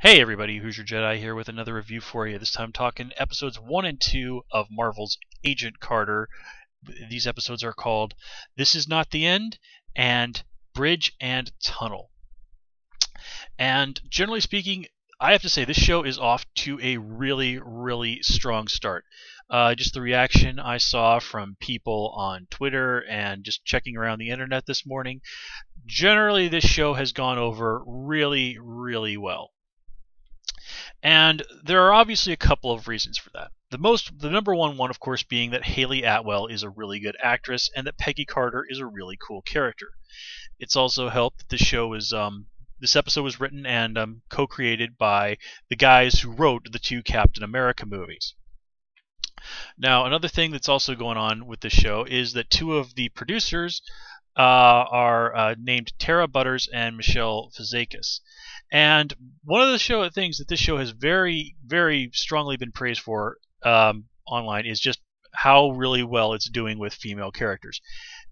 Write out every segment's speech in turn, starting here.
Hey everybody, Who's Your Jedi here with another review for you. This time talking episodes 1 and 2 of Marvel's Agent Carter. These episodes are called This Is Not the End and Bridge and Tunnel. And generally speaking, I have to say this show is off to a really strong start. Just the reaction I saw from people on Twitter and just checking around the internet this morning. Generally, this show has gone over really well. And there are obviously a couple of reasons for that. The number one, of course, being that Haley Atwell is a really good actress and that Peggy Carter is a really cool character. It's also helped that this episode was written and co-created by the guys who wrote the two Captain America movies. Now, another thing that's also going on with this show is that two of the producers are named Tara Butters and Michelle Fazakis. And one of the things that this show has very strongly been praised for online is just how really well it's doing with female characters.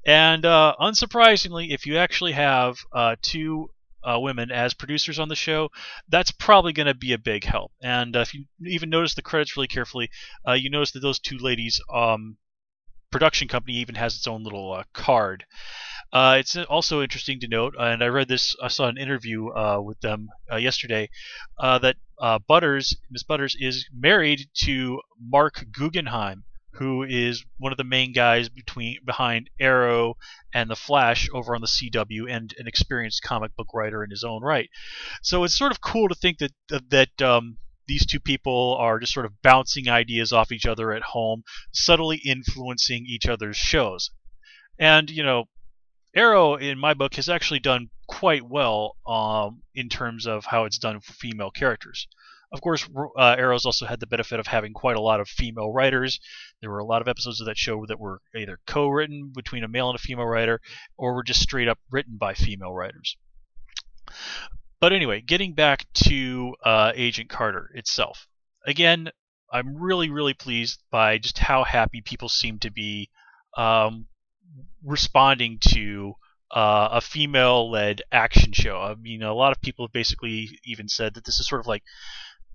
And unsurprisingly, if you actually have two women as producers on the show, that's probably going to be a big help. And if you even notice the credits really carefully, you notice that those two ladies' production company even has its own little card. It's also interesting to note, and I saw an interview with them yesterday, that Miss Butters is married to Mark Guggenheim, who is one of the main guys behind Arrow and The Flash over on the CW, and an experienced comic book writer in his own right. So it's sort of cool to think that these two people are just sort of bouncing ideas off each other at home, subtly influencing each other's shows. And, Arrow, in my book, has actually done quite well in terms of how it's done for female characters. Of course, Arrow's also had the benefit of having quite a lot of female writers. There were a lot of episodes of that show that were either co-written between a male and a female writer, or were just straight up written by female writers. But anyway, getting back to Agent Carter itself. Again, I'm really pleased by just how happy people seem to be responding to a female-led action show. I mean, a lot of people have basically even said that this is sort of like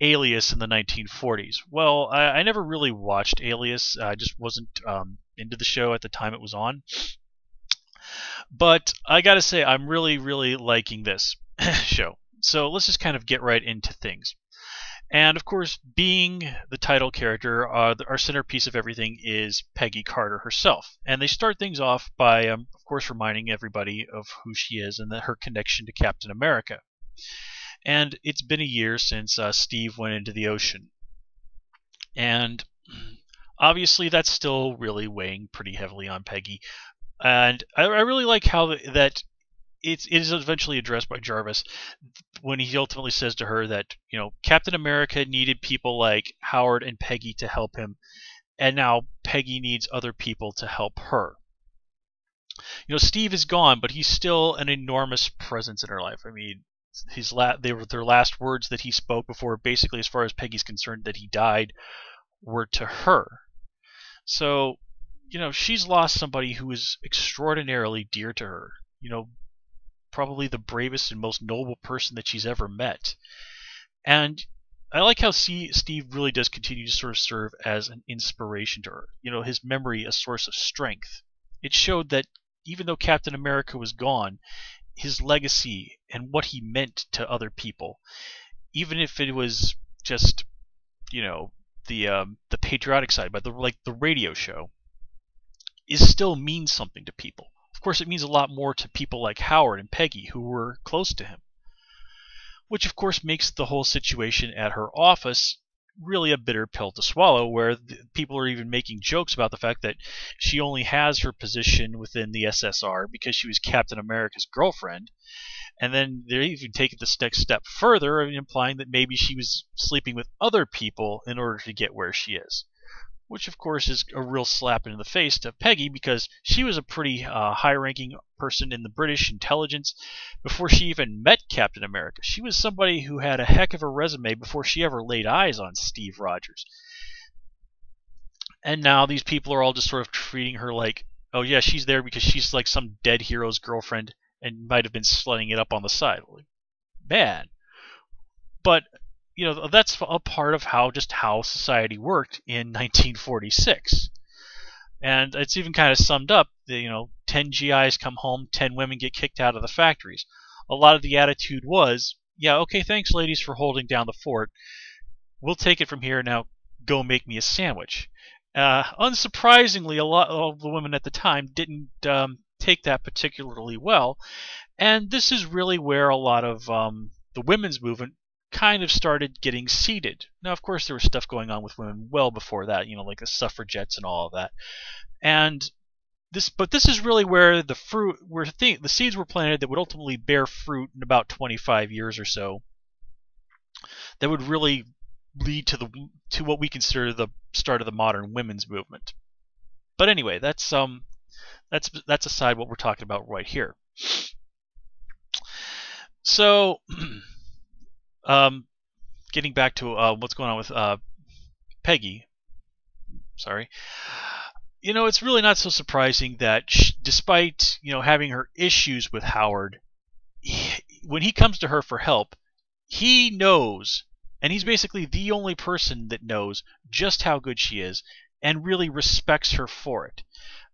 Alias in the 1940s. Well, I never really watched Alias. I just wasn't into the show at the time it was on. But I gotta say, I'm really liking this show. So let's just kind of get right into things. And of course, being the title character, our centerpiece of everything is Peggy Carter herself. And they start things off by, of course, reminding everybody of who she is and her connection to Captain America. And it's been a year since Steve went into the ocean. And obviously that's still really weighing pretty heavily on Peggy. And I really like how that it is eventually addressed by Jarvis when he ultimately says to her that, Captain America needed people like Howard and Peggy to help him, and now Peggy needs other people to help her. Steve is gone, but he's still an enormous presence in her life. I mean, their last words that he spoke before, basically, as far as Peggy's concerned, that he died, were to her. So, she's lost somebody who is extraordinarily dear to her. Probably the bravest and most noble person that she's ever met. And I like how Steve really does continue to sort of serve as an inspiration to her. His memory a source of strength. It showed that even though Captain America was gone, his legacy and what he meant to other people, even if it was just, the patriotic side, but the radio show, still means something to people. Of course, it means a lot more to people like Howard and Peggy, who were close to him. Which, of course, makes the whole situation at her office really a bitter pill to swallow, where people are even making jokes about the fact that she only has her position within the SSR because she was Captain America's girlfriend. And then they're even taking this next step further, implying that maybe she was sleeping with other people in order to get where she is. Which, of course, is a real slap in the face to Peggy, because she was a pretty high-ranking person in the British intelligence before she even met Captain America. She was somebody who had a heck of a resume before she ever laid eyes on Steve Rogers. And now these people are all just sort of treating her like, oh yeah, she's there because she's like some dead hero's girlfriend and might have been slutting it up on the side. Man. But that's a part of how society worked in 1946. And it's even kind of summed up. 10 GIs come home, 10 women get kicked out of the factories. A lot of the attitude was, yeah, okay, thanks, ladies, for holding down the fort. We'll take it from here now. Go make me a sandwich. Unsurprisingly, a lot of the women at the time didn't take that particularly well, and this is really where a lot of the women's movement kind of started getting seated. Now, of course, there was stuff going on with women well before that, like the suffragettes and all of that. And this is really where the seeds were planted that would ultimately bear fruit in about 25 years or so. That would really lead to what we consider the start of the modern women's movement. But anyway, that's aside what we're talking about right here. So, getting back to what's going on with Peggy. Sorry. It's really not so surprising that despite having her issues with Howard, when he comes to her for help, he knows, and he's basically the only person that knows just how good she is and really respects her for it.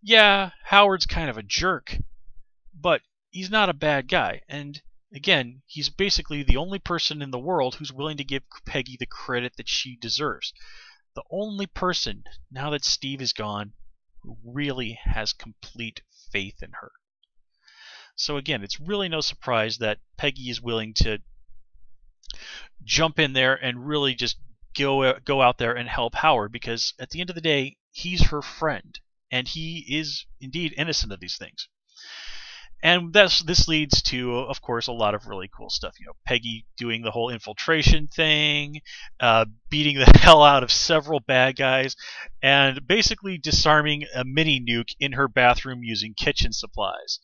Yeah, Howard's kind of a jerk, but he's not a bad guy. And again, he's basically the only person in the world who's willing to give Peggy the credit that she deserves. The only person, now that Steve is gone, who really has complete faith in her. So again, it's really no surprise that Peggy is willing to jump in there and really just go out there and help Howard, because at the end of the day, he's her friend, and he is indeed innocent of these things. And this leads to, of course, a lot of really cool stuff. Peggy doing the whole infiltration thing, beating the hell out of several bad guys, and basically disarming a mini nuke in her bathroom using kitchen supplies.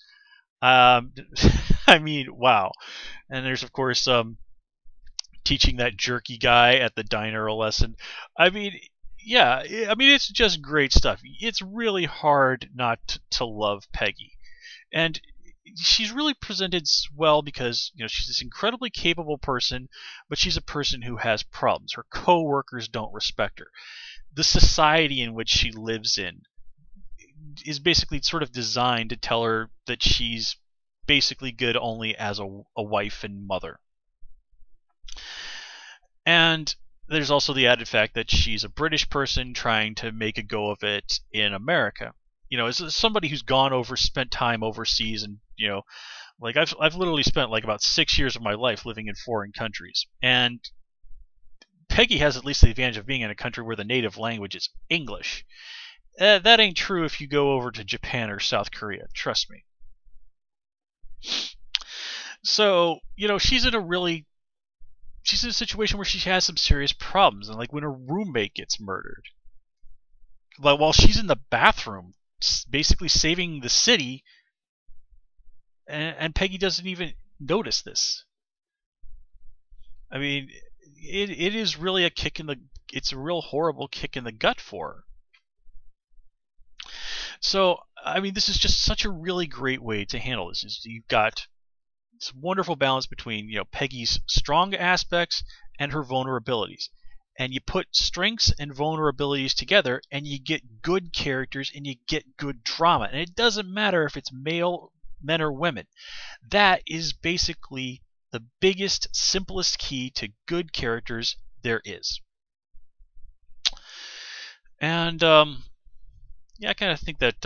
I mean, wow. And there's, of course, teaching that jerky guy at the diner a lesson. I mean, yeah, it's just great stuff. It's really hard not to love Peggy. And she's really presented well because she's this incredibly capable person, but she's a person who has problems. Her co-workers don't respect her. The society in which she lives in is basically sort of designed to tell her that she's basically good only as a wife and mother. And there's also the added fact that she's a British person trying to make a go of it in America. As somebody who's spent time overseas, and like I've literally spent like about 6 years of my life living in foreign countries, and Peggy has at least the advantage of being in a country where the native language is English. That ain't true if you go over to Japan or South Korea. Trust me. So she's in a situation where she has some serious problems, and like when her roommate gets murdered, like while she's in the bathroom basically saving the city, and Peggy doesn't even notice this. I mean, it is really it's a real horrible kick in the gut for her. So, I mean, this is just such a really great way to handle this. You've got this wonderful balance between Peggy's strong aspects and her vulnerabilities. And you put strengths and vulnerabilities together, and you get good characters, and you get good drama. And it doesn't matter if it's men or women. That is basically the biggest, simplest key to good characters there is. And I kind of think that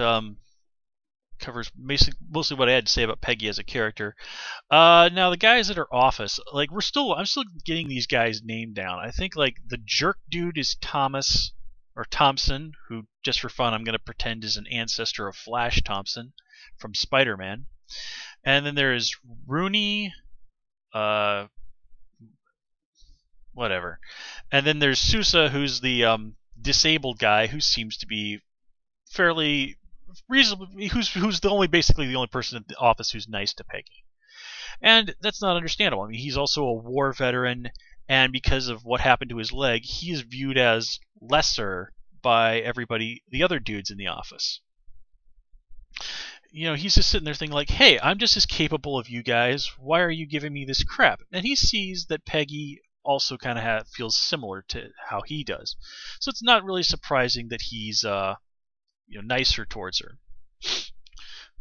covers mostly what I had to say about Peggy as a character. Now the guys at her office, like I'm still getting these guys named down. I think like the jerk dude is Thomas or Thompson, who just for fun I'm going to pretend is an ancestor of Flash Thompson from Spider-Man. And then there is Rooney, whatever. And then there's Sousa, who's the disabled guy who seems to be fairly reasonably, who's basically the only person in the office who's nice to Peggy. And that's not understandable. I mean, he's also a war veteran, and because of what happened to his leg, he is viewed as lesser by everybody, the other dudes in the office. He's just sitting there thinking like, hey, I'm just as capable of you guys. Why are you giving me this crap? And he sees that Peggy also kind of feels similar to how he does. So it's not really surprising that he's nicer towards her,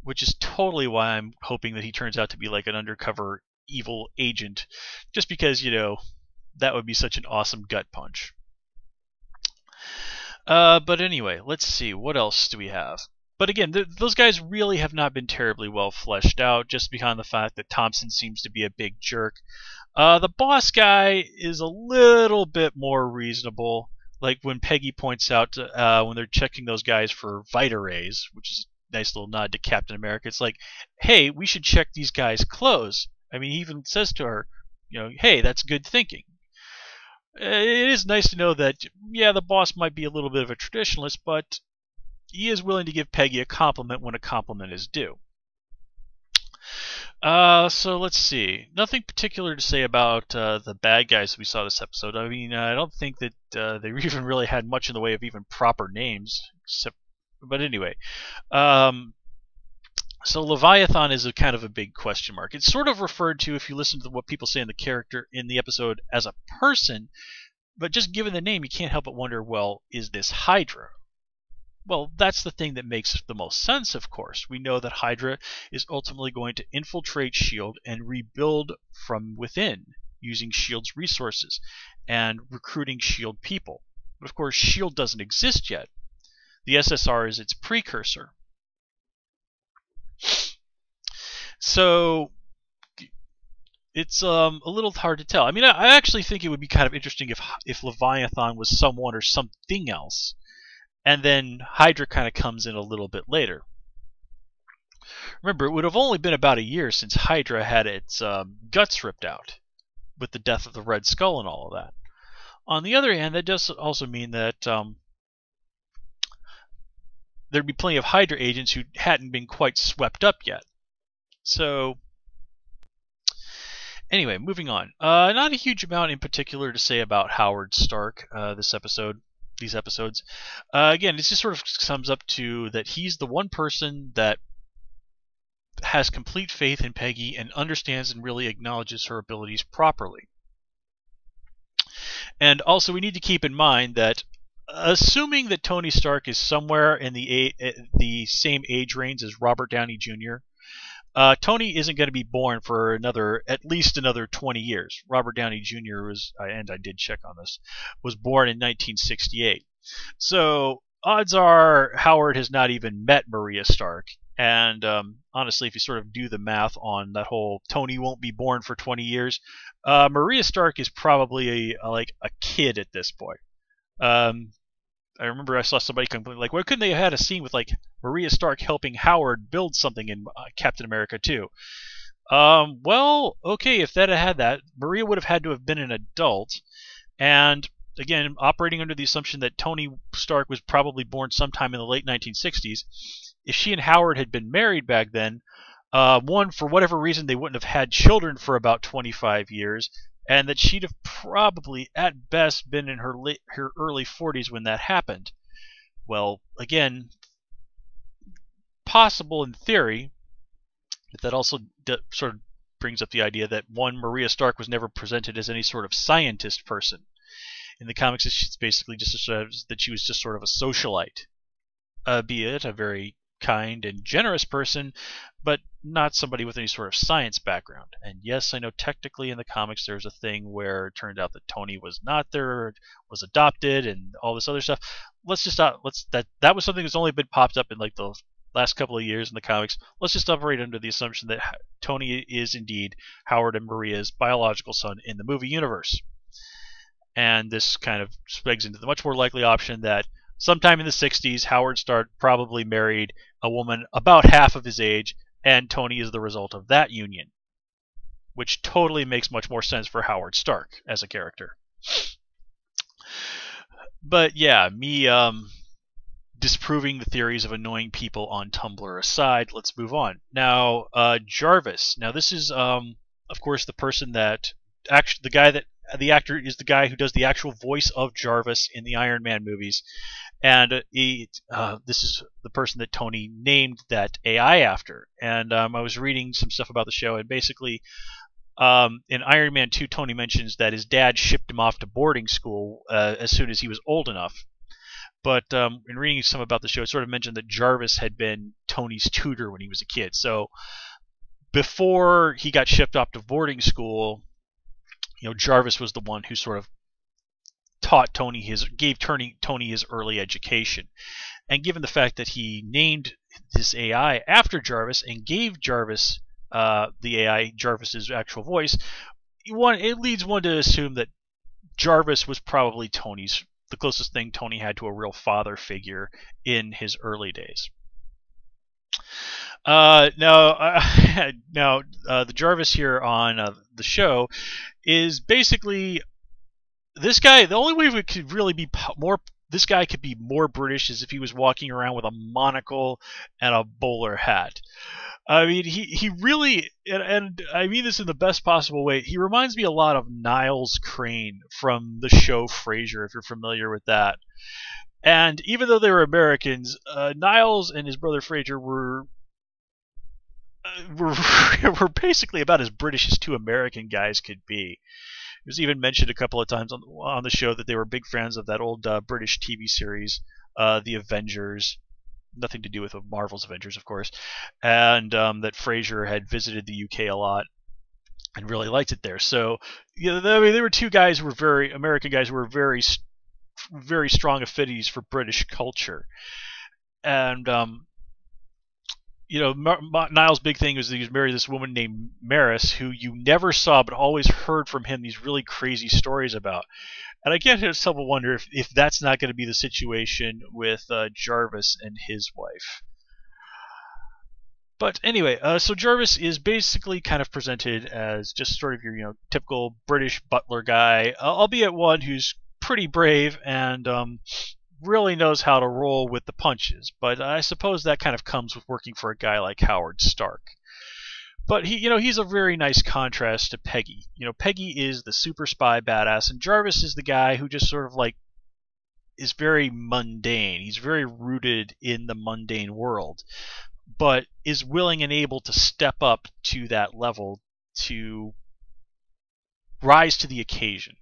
which is totally why I'm hoping that he turns out to be like an undercover evil agent, just because that would be such an awesome gut punch. But anyway, let's see, what else do we have? But again, those guys really have not been terribly well fleshed out, just behind the fact that Thompson seems to be a big jerk. The boss guy is a little bit more reasonable. Like when Peggy points out when they're checking those guys for Vita rays, which is a nice little nod to Captain America. It's like, hey, we should check these guys' clothes. I mean, he even says to her, hey, that's good thinking. It is nice to know that, yeah, the boss might be a little bit of a traditionalist, but he is willing to give Peggy a compliment when a compliment is due. So let's see. Nothing particular to say about the bad guys we saw this episode. I mean, I don't think that they even really had much in the way of even proper names. But anyway, so Leviathan is a kind of a big question mark. It's sort of referred to, if you listen to what people say in the character in the episode, as a person, but just given the name, you can't help but wonder, well, is this Hydra? Well, that's the thing that makes the most sense, of course. We know that Hydra is ultimately going to infiltrate S.H.I.E.L.D. and rebuild from within, using S.H.I.E.L.D.'s resources and recruiting S.H.I.E.L.D. people. But of course, S.H.I.E.L.D. doesn't exist yet. The SSR is its precursor. So it's a little hard to tell. I mean, I actually think it would be kind of interesting if Leviathan was someone or something else, and then Hydra kind of comes in a little bit later. Remember, it would have only been about a year since Hydra had its guts ripped out with the death of the Red Skull and all of that. On the other hand, that does also mean that there'd be plenty of Hydra agents who hadn't been quite swept up yet. So, anyway, moving on. Not a huge amount in particular to say about Howard Stark these episodes. Again, it just sort of sums up to that he's the one person that has complete faith in Peggy and understands and really acknowledges her abilities properly. And also, we need to keep in mind that, assuming that Tony Stark is somewhere in the same age range as Robert Downey Jr., Tony isn't going to be born for at least another 20 years. Robert Downey Jr. and I did check on this, was born in 1968. So odds are Howard has not even met Maria Stark. And honestly, if you sort of do the math on that whole Tony won't be born for 20 years, Maria Stark is probably like a kid at this point. I remember I saw somebody complain, like, why couldn't they have had a scene with like Maria Stark helping Howard build something in Captain America 2? Well, okay, if that had that, Maria would have had to have been an adult, and again, operating under the assumption that Tony Stark was probably born sometime in the late 1960s. If she and Howard had been married back then, one, for whatever reason, they wouldn't have had children for about 25 years, and that she'd have probably, at best, been in her early 40s when that happened. Well, again, possible in theory, but that also sort of brings up the idea that, one, Maria Stark was never presented as any sort of scientist person. In the comics, it's basically just that she was just sort of a socialite, albeit a very kind and generous person, but not somebody with any sort of science background. And yes, I know technically in the comics there's a thing where it turned out that Tony was not there, was adopted, and all this other stuff. That was something that's only been popped up in like the last couple of years in the comics. Let's just operate under the assumption that Tony is indeed Howard and Maria's biological son in the movie universe. And this kind of spegs into the much more likely option that sometime in the 60s, Howard Stark probably married a woman about half of his age, and Tony is the result of that union, which totally makes much more sense for Howard Stark as a character. But yeah, me disproving the theories of annoying people on Tumblr aside, let's move on. Now, Jarvis. Now, this is, of course, the person that the actor is the guy who does the actual voice of Jarvis in the Iron Man movies, and this is the person that Tony named that AI after. And I was reading some stuff about the show, and basically In Iron Man 2, Tony mentions that his dad shipped him off to boarding school as soon as he was old enough. But in reading some about the show, it sort of mentioned that Jarvis had been Tony's tutor when he was a kid. So before he got shipped off to boarding school, Jarvis was the one who sort of gave Tony his early education. And given the fact that he named this AI after Jarvis and gave Jarvis the AI Jarvis's actual voice, it leads one to assume that Jarvis was probably the closest thing Tony had to a real father figure in his early days. Now, the Jarvis here on the show is basically this guy. The only way we could really be this guy could be more British is if he was walking around with a monocle and a bowler hat. I mean, he really, and I mean this in the best possible way, he reminds me a lot of Niles Crane from the show Frasier, if you're familiar with that. And even though they were Americans, Niles and his brother Frasier were basically about as British as two American guys could be. It was even mentioned a couple of times on the show that they were big fans of that old British TV series, The Avengers. Nothing to do with Marvel's Avengers, of course. And that Frasier had visited the UK a lot and really liked it there. So, they were two guys who were American guys who were very, very strong affinities for British culture. And Niles' big thing was that he was married to this woman named Maris, who you never saw but always heard from him these really crazy stories about. And I can't help but wonder if that's not going to be the situation with Jarvis and his wife. But anyway, so Jarvis is basically kind of presented as just sort of your typical British butler guy, albeit one who's pretty brave and really knows how to roll with the punches. But I suppose that kind of comes with working for a guy like Howard Stark. But he's a very nice contrast to Peggy. Peggy is the super spy badass, and Jarvis is the guy who just sort of is very mundane. He's very rooted in the mundane world, but is willing and able to step up to that level to rise to the occasion.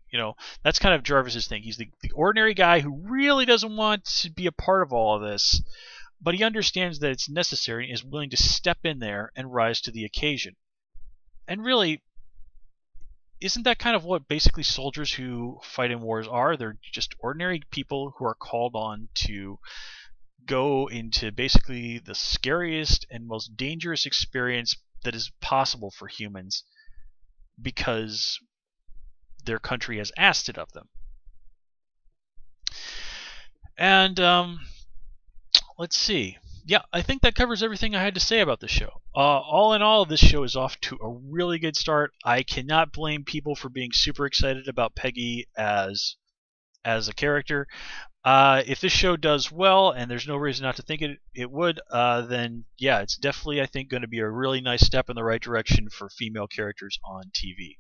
That's kind of Jarvis's thing. He's the ordinary guy who really doesn't want to be a part of all of this, but he understands that it's necessary and is willing to step in there and rise to the occasion. And really, isn't that kind of what basically soldiers who fight in wars are? They're just ordinary people who are called on to go into basically the scariest and most dangerous experience that is possible for humans because their country has asked it of them. And let's see. Yeah, I think that covers everything I had to say about the show. All in all, this show is off to a really good start. I cannot blame people for being super excited about Peggy as a character. If this show does well, and there's no reason not to think it would, then yeah, it's definitely, I think, going to be a really nice step in the right direction for female characters on TV.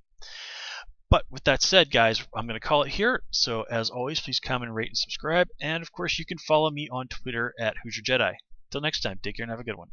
But with that said, guys, I'm going to call it here. So as always, please comment, rate, and subscribe. And of course, you can follow me on Twitter at Hoosier Jedi. Till next time, take care and have a good one.